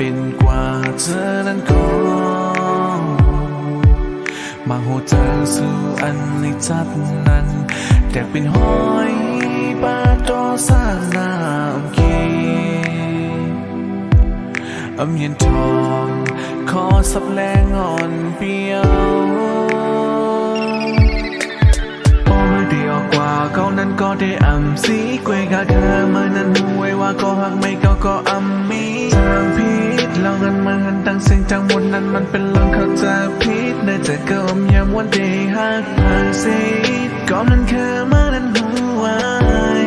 เป็นกว่าเธอนั้นก็มาโหเธอสู่อันในจัดนั้นแต่เป็นห้อยปาโตสร้างน้ำกีเย็นทองขอสับแรงอ่อนเปียวพอมือเดียวกว่าเขานั้นก็ได้สีกวยกาเธอเมื่อนั้นหูไว้ว่าก็หักไม่ก็มีทางพิษเราเงินมาหันตั้งเสียงจังหมดนั้นมันเป็นเรื่องเขาจะพิษเนื่อจะเกิมยามวันเดย์หักผ่านสิก็นั้นแค่เมื่อนั้นหูไว้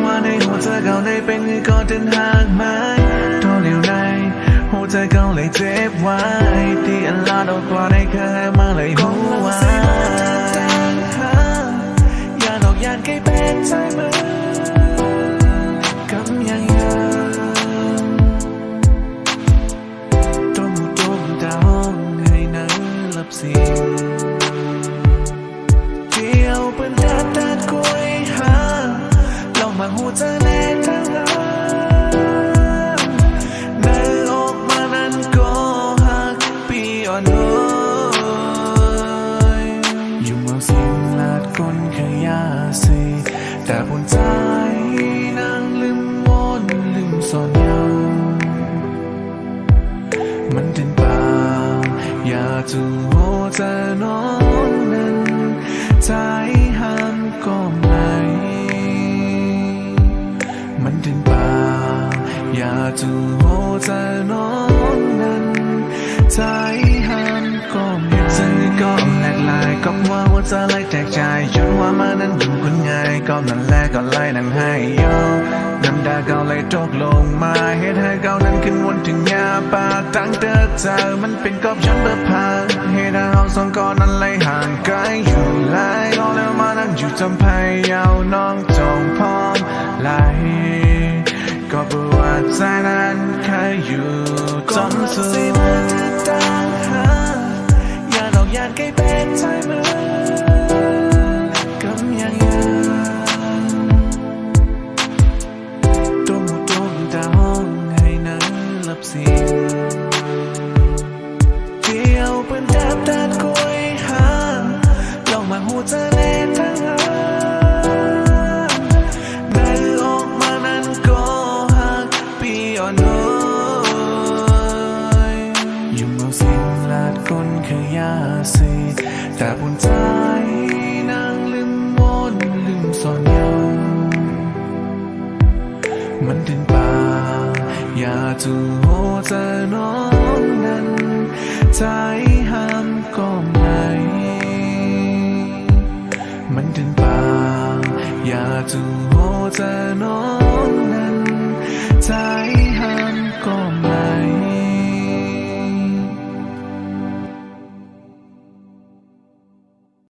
ว่าในหัวเธอเขาได้เป็นก็เดินหักไม้ตัวเหลวในหัวใจเขาเลยเจ็บไว้ที่อันลาดออกกว่าได้แค่มาเลยหัวอย่าดอกยานใกล้เป็นใจมือกำยังต้มดาวให้นั้นหลับสิ่งเกี่ยวเป็นดาดกล้วยหาลองมาหูเธอแน่ทั้งคนขยาสีแต่บนใจนางลืมวนลืมซ่อนยาวมันเดินป่าอย่าจูโหเธอน้องนั้นใจห้ามก็ไม่มันเดินป่าอย่าจูโหเธอน้องนั้นใจห้ามก็ไม่ซึ่งก็แหลกลายก็ว่าจะไล่แจกใจจนว่ามานั้นอยู่คนง่ายก็นั่นแหละก็ไล่นั่งให้ยอมน้ำตาก็เลยตกลงมาเหตุให้เขานั้นขึ้นวนถึงยาป่าตั้งเดินเจอมันเป็นกอบฉันเบอร์พาเหตุให้เราสองก็นั้นเลยห่างไกลอยู่ไล่ก็แล้วมานั่งอยู่จำพายยาวน้องจงพร้อมไล่ก็บอกว่าใจนั้นแค่อยู่จนสุดอย่าดอกยานใกล้เป็นใจมือกำยังต้มดาวให้นั้นหลับสิ่งเกี่ยวเป็นดาดกล้วยหาลองมาหูเธอแน่ทั้งได้ออกมานั้นก็หักปีอ่อนอยู่เมาสิ่งลาดคนขยาสีแต่บนใจนางลืมวนลืมซ่อนยาวมันเดินป่าอย่าจูโหเธอน้องนั้นใจห้ามก็ไม่มันเดินป่าอย่าจูโหเธอน้องนั้นใจ